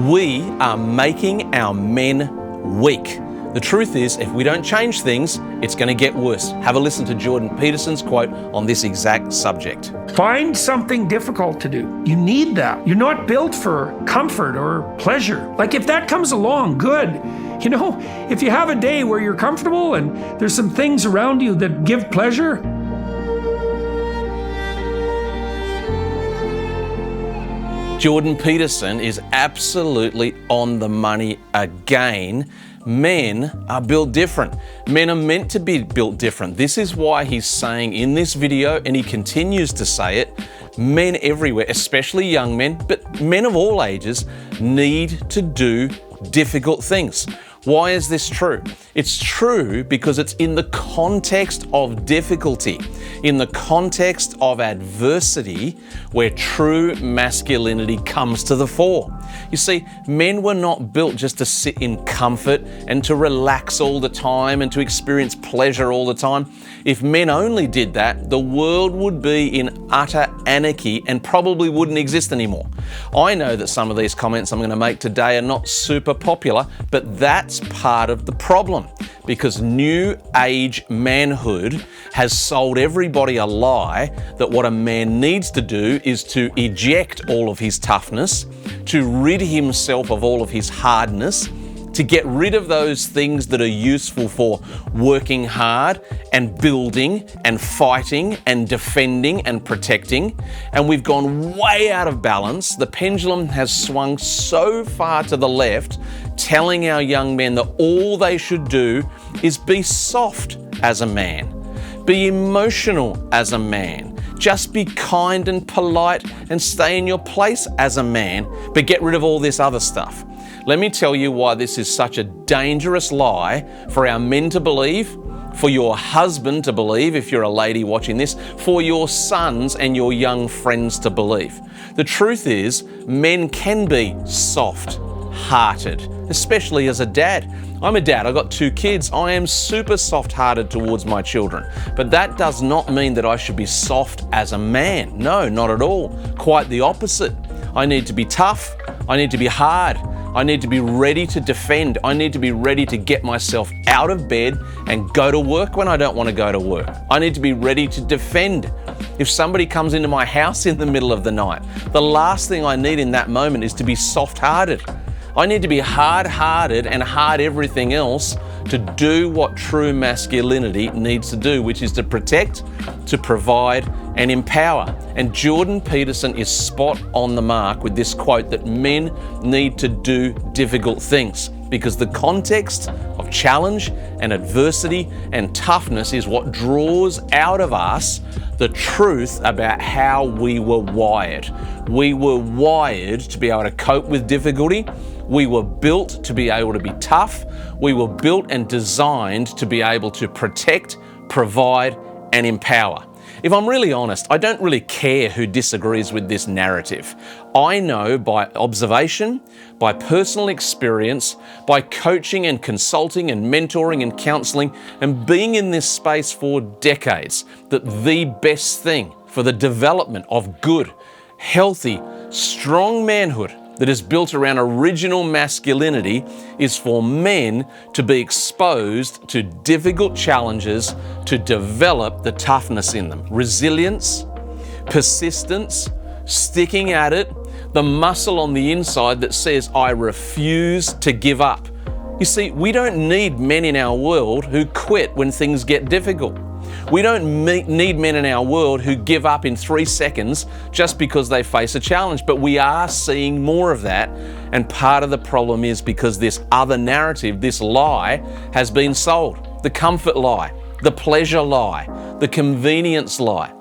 We are making our men weak. The truth is, if we don't change things, it's going to get worse. Have a listen to Jordan Peterson's quote on this exact subject. Find something difficult to do. You need that. You're not built for comfort or pleasure. Like if that comes along, good. You know, if you have a day where you're comfortable and there's some things around you that give pleasure, Jordan Peterson is absolutely on the money again. Men are built different. Men are meant to be built different. This is why he's saying in this video, and he continues to say it, men everywhere, especially young men, but men of all ages, need to do difficult things. Why is this true? It's true because it's in the context of difficulty, in the context of adversity, where true masculinity comes to the fore. You see, men were not built just to sit in comfort and to relax all the time and to experience pleasure all the time. If men only did that, the world would be in utter anarchy and probably wouldn't exist anymore. I know that some of these comments I'm going to make today are not super popular, but that's part of the problem, because new age manhood has sold everybody a lie that what a man needs to do is to eject all of his toughness, to rid himself of all of his hardness, to get rid of those things that are useful for working hard and building and fighting and defending and protecting. And we've gone way out of balance. The pendulum has swung so far to the left, telling our young men that all they should do is be soft as a man, be emotional as a man, just be kind and polite and stay in your place as a man, but get rid of all this other stuff. Let me tell you why this is such a dangerous lie for our men to believe, for your husband to believe if you're a lady watching this, for your sons and your young friends to believe. The truth is, men can be soft-hearted, especially as a dad. I'm a dad, I've got 2 kids. I am super soft-hearted towards my children. But that does not mean that I should be soft as a man. No, not at all. Quite the opposite. I need to be tough. I need to be hard. I need to be ready to defend. I need to be ready to get myself out of bed and go to work when I don't want to go to work. I need to be ready to defend. If somebody comes into my house in the middle of the night, the last thing I need in that moment is to be soft-hearted. I need to be hard-hearted and hard everything else to do what true masculinity needs to do, which is to protect, to provide, and empower. And Jordan Peterson is spot on the mark with this quote that men need to do difficult things, because the context of challenge and adversity and toughness is what draws out of us the truth about how we were wired. We were wired to be able to cope with difficulty. We were built to be able to be tough. We were built and designed to be able to protect, provide, and empower. If I'm really honest, I don't really care who disagrees with this narrative. I know by observation, by personal experience, by coaching and consulting and mentoring and counseling and being in this space for decades, that the best thing for the development of good, healthy, strong manhood that is built around original masculinity is for men to be exposed to difficult challenges to develop the toughness in them. Resilience, persistence, sticking at it, the muscle on the inside that says, I refuse to give up. You see, we don't need men in our world who quit when things get difficult. We don't need men in our world who give up in 3 seconds just because they face a challenge, but we are seeing more of that. And part of the problem is because this other narrative, this lie, has been sold. The comfort lie, the pleasure lie, the convenience lie.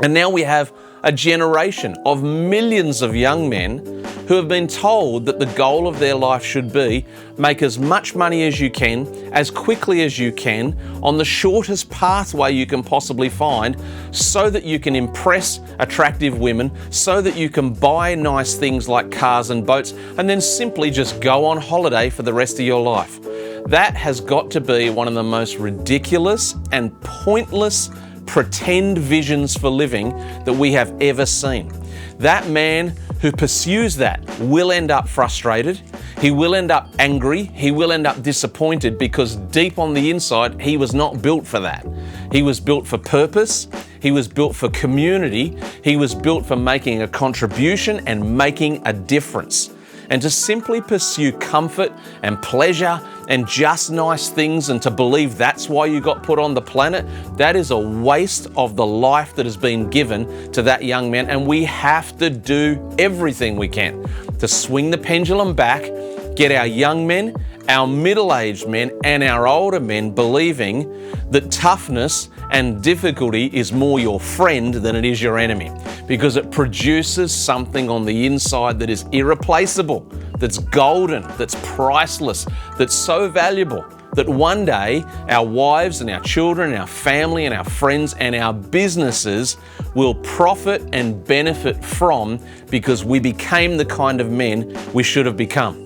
And now we have a generation of millions of young men who have been told that the goal of their life should be make as much money as you can, as quickly as you can, on the shortest pathway you can possibly find, so that you can impress attractive women, so that you can buy nice things like cars and boats, and then simply just go on holiday for the rest of your life. That has got to be one of the most ridiculous and pointless pretend visions for living that we have ever seen. That man who pursues that will end up frustrated. He will end up angry. He will end up disappointed because deep on the inside, he was not built for that. He was built for purpose. He was built for community. He was built for making a contribution and making a difference. And to simply pursue comfort and pleasure and just nice things and to believe that's why you got put on the planet, that is a waste of the life that has been given to that young man. And we have to do everything we can to swing the pendulum back, get our young men, our middle-aged men, and our older men believing that toughness and difficulty is more your friend than it is your enemy, because it produces something on the inside that is irreplaceable, that's golden, that's priceless, that's so valuable that one day our wives and our children and our family and our friends and our businesses will profit and benefit from, because we became the kind of men we should have become.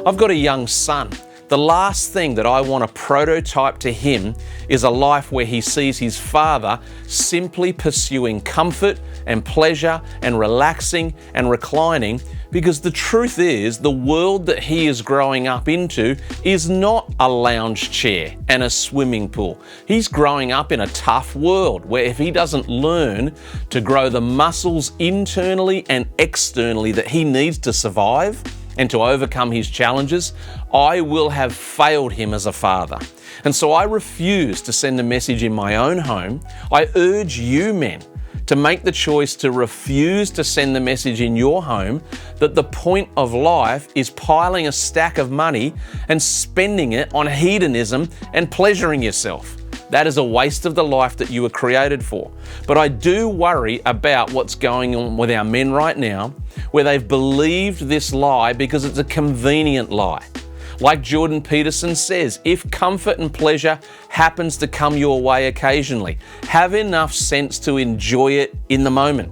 I've got a young son. The last thing that I want to prototype to him is a life where he sees his father simply pursuing comfort and pleasure and relaxing and reclining, because the truth is the world that he is growing up into is not a lounge chair and a swimming pool. He's growing up in a tough world where if he doesn't learn to grow the muscles internally and externally that he needs to survive and to overcome his challenges, I will have failed him as a father. And so I refuse to send a message in my own home. I urge you men to make the choice to refuse to send the message in your home that the point of life is piling a stack of money and spending it on hedonism and pleasuring yourself. That is a waste of the life that you were created for. But I do worry about what's going on with our men right now, where they've believed this lie because it's a convenient lie. Like Jordan Peterson says, if comfort and pleasure happens to come your way occasionally, have enough sense to enjoy it in the moment.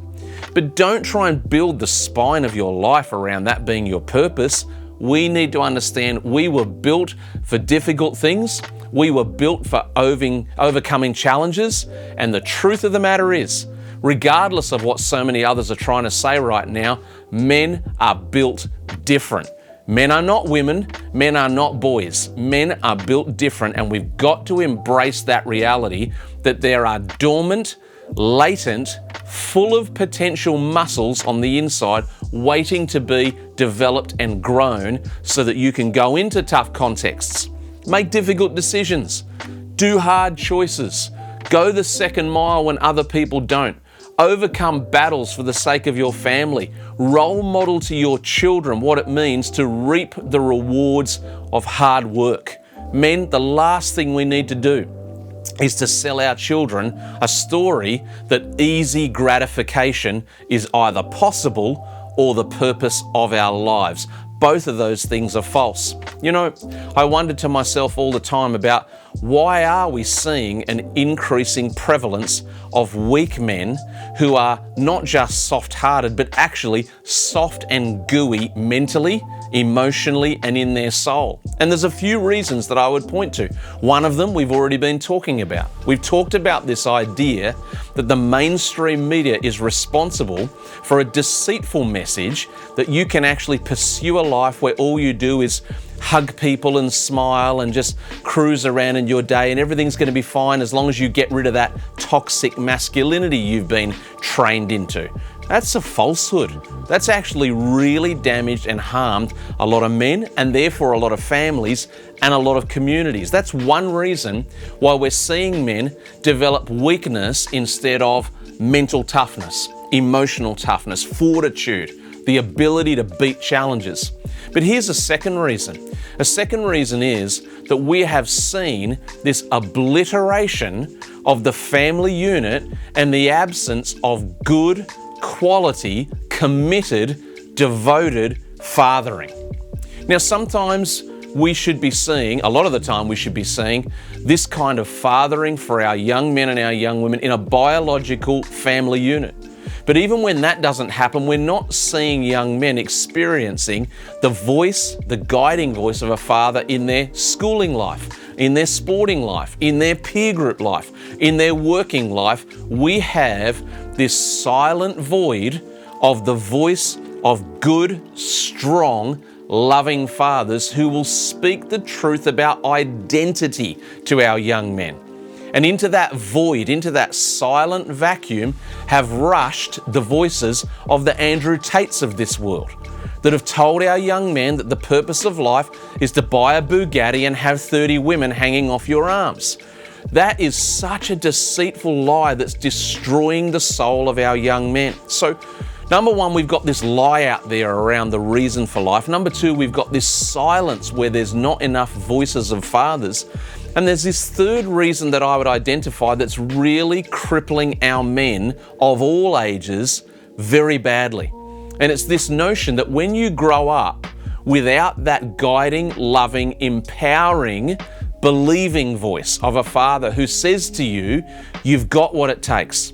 But don't try and build the spine of your life around that being your purpose. We need to understand we were built for difficult things. We were built for overcoming challenges. And the truth of the matter is, regardless of what so many others are trying to say right now, men are built different. Men are not women, men are not boys. Men are built different, and we've got to embrace that reality that there are dormant, latent, full of potential muscles on the inside waiting to be developed and grown so that you can go into tough contexts, make difficult decisions, do hard choices, go the second mile when other people don't, overcome battles for the sake of your family, role model to your children what it means to reap the rewards of hard work. Men, the last thing we need to do is to sell our children a story that easy gratification is either possible or the purpose of our lives. Both of those things are false. You know, I wonder to myself all the time about why are we seeing an increasing prevalence of weak men who are not just soft-hearted, but actually soft and gooey mentally, emotionally, and in their soul. And there's a few reasons that I would point to. One of them we've already been talking about. We've talked about this idea that the mainstream media is responsible for a deceitful message that you can actually pursue a life where all you do is hug people and smile and just cruise around in your day and everything's going to be fine as long as you get rid of that toxic masculinity you've been trained into. That's a falsehood. That's actually really damaged and harmed a lot of men and therefore a lot of families and a lot of communities. That's one reason why we're seeing men develop weakness instead of mental toughness, emotional toughness, fortitude, the ability to beat challenges. But here's a second reason. A second reason is that we have seen this obliteration of the family unit and the absence of good, quality, committed, devoted fathering. Now, sometimes we should be seeing, a lot of the time we should be seeing this kind of fathering for our young men and our young women in a biological family unit. But even when that doesn't happen, we're not seeing young men experiencing the voice, the guiding voice of a father in their schooling life, in their sporting life, in their peer group life, in their working life. We have this silent void of the voice of good, strong, loving fathers who will speak the truth about identity to our young men. And into that void, into that silent vacuum, have rushed the voices of the Andrew Tates of this world that have told our young men that the purpose of life is to buy a Bugatti and have 30 women hanging off your arms. That is such a deceitful lie that's destroying the soul of our young men. So, number one, we've got this lie out there around the reason for life. Number two, we've got this silence where there's not enough voices of fathers. And there's this third reason that I would identify that's really crippling our men of all ages very badly. And it's this notion that when you grow up without that guiding, loving, empowering, believing voice of a father who says to you, you've got what it takes.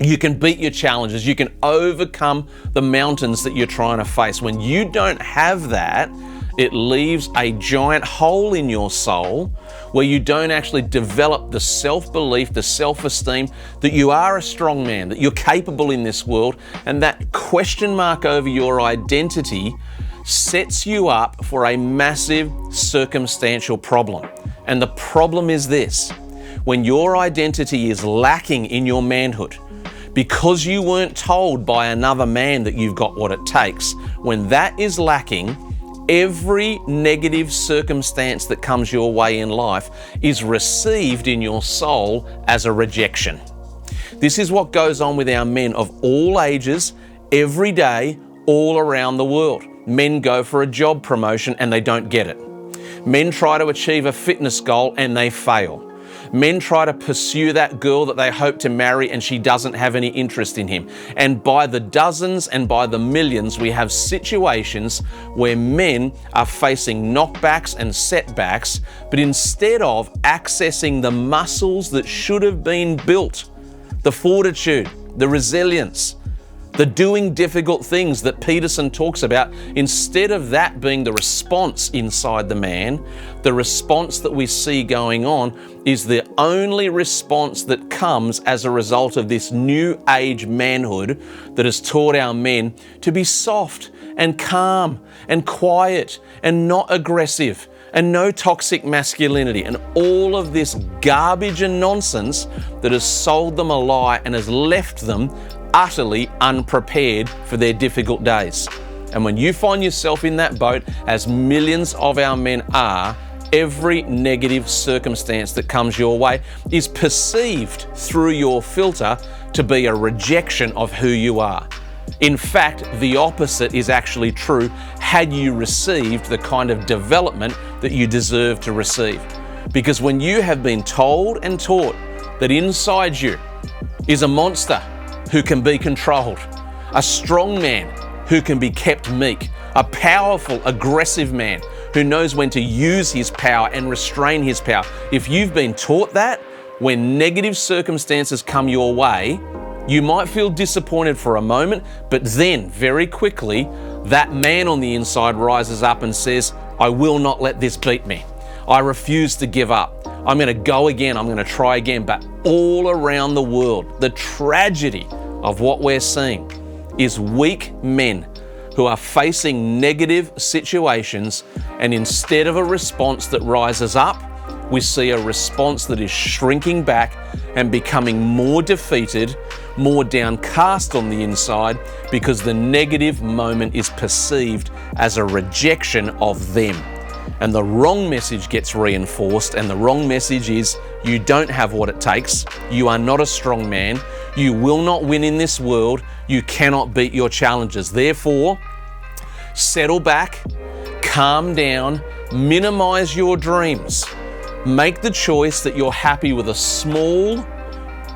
You can beat your challenges. You can overcome the mountains that you're trying to face. When you don't have that, it leaves a giant hole in your soul where you don't actually develop the self-belief, the self-esteem that you are a strong man, that you're capable in this world, and that question mark over your identity sets you up for a massive circumstantial problem. And the problem is this: when your identity is lacking in your manhood, because you weren't told by another man that you've got what it takes, when that is lacking, every negative circumstance that comes your way in life is received in your soul as a rejection. This is what goes on with our men of all ages, every day, all around the world. Men go for a job promotion and they don't get it. Men try to achieve a fitness goal and they fail. Men try to pursue that girl that they hope to marry and she doesn't have any interest in him. And by the dozens and by the millions, we have situations where men are facing knockbacks and setbacks, but instead of accessing the muscles that should have been built, the fortitude, the resilience, the doing difficult things that Peterson talks about, instead of that being the response inside the man, the response that we see going on is the only response that comes as a result of this new age manhood that has taught our men to be soft and calm and quiet and not aggressive and no toxic masculinity and all of this garbage and nonsense that has sold them a lie and has left them utterly unprepared for their difficult days. And when you find yourself in that boat, as millions of our men are, every negative circumstance that comes your way is perceived through your filter to be a rejection of who you are. In fact, the opposite is actually true had you received the kind of development that you deserve to receive. Because when you have been told and taught that inside you is a monster who can be controlled, a strong man who can be kept meek, a powerful, aggressive man who knows when to use his power and restrain his power. If you've been taught that, when negative circumstances come your way, you might feel disappointed for a moment, but then very quickly, that man on the inside rises up and says, I will not let this beat me. I refuse to give up. I'm going to go again. I'm going to try again. But all around the world, the tragedy of what we're seeing is weak men who are facing negative situations, and instead of a response that rises up, we see a response that is shrinking back and becoming more defeated, more downcast on the inside, because the negative moment is perceived as a rejection of them. And the wrong message gets reinforced, and the wrong message is you don't have what it takes, you are not a strong man, you will not win in this world, you cannot beat your challenges. Therefore, settle back, calm down, minimize your dreams. Make the choice that you're happy with a small,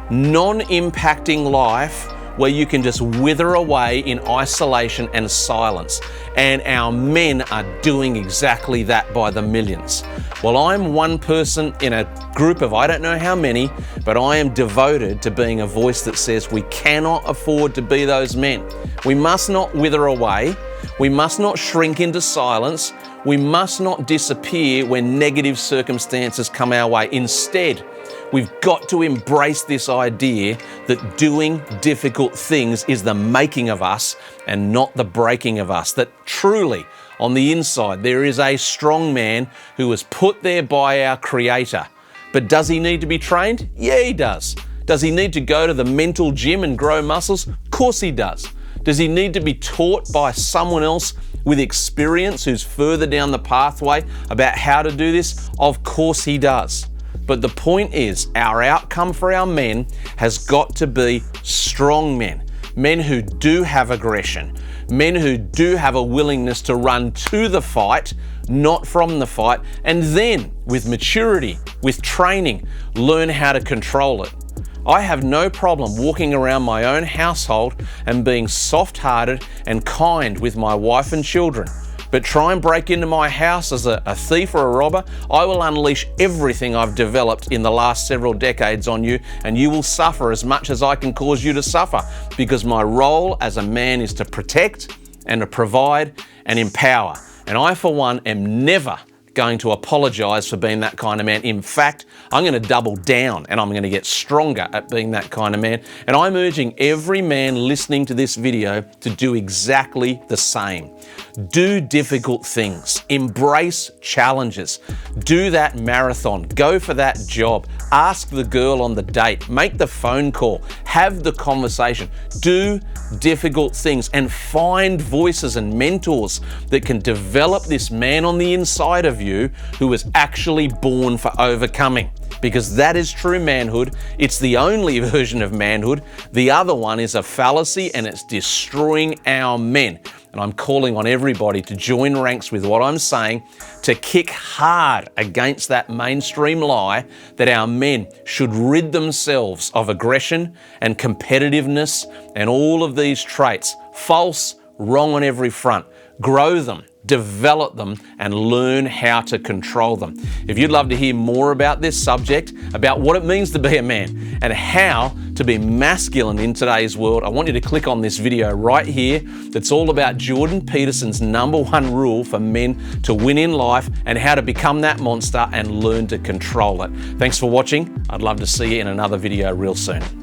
non-impacting life where you can just wither away in isolation and silence. And our men are doing exactly that by the millions. Well, I'm one person in a group of I don't know how many, but I am devoted to being a voice that says we cannot afford to be those men. We must not wither away. We must not shrink into silence. We must not disappear when negative circumstances come our way. Instead, we've got to embrace this idea that doing difficult things is the making of us and not the breaking of us. That truly, on the inside, there is a strong man who was put there by our Creator. But does he need to be trained? Yeah, he does. Does he need to go to the mental gym and grow muscles? Of course he does. Does he need to be taught by someone else with experience who's further down the pathway about how to do this? Of course he does. But the point is, our outcome for our men has got to be strong men. Men who do have aggression. Men who do have a willingness to run to the fight, not from the fight, and then, with maturity, with training, learn how to control it. I have no problem walking around my own household and being soft-hearted and kind with my wife and children. But try and break into my house as a thief or a robber, I will unleash everything I've developed in the last several decades on you, and you will suffer as much as I can cause you to suffer, because my role as a man is to protect and to provide and empower. And I, for one, am never going to apologize for being that kind of man. In fact, I'm going to double down and I'm going to get stronger at being that kind of man. And I'm urging every man listening to this video to do exactly the same. Do difficult things. Embrace challenges. Do that marathon. Go for that job. Ask the girl on the date. Make the phone call. Have the conversation. Do difficult things and find voices and mentors that can develop this man on the inside of you who was actually born for overcoming. Because that is true manhood. It's the only version of manhood. The other one is a fallacy and it's destroying our men. And I'm calling on everybody to join ranks with what I'm saying, to kick hard against that mainstream lie that our men should rid themselves of aggression and competitiveness and all of these traits. False, wrong on every front. Grow them, develop them, and learn how to control them. If you'd love to hear more about this subject, about what it means to be a man and how to be masculine in today's world, I want you to click on this video right here that's all about Jordan Peterson's #1 rule for men to win in life and how to become that monster and learn to control it. Thanks for watching. I'd love to see you in another video real soon.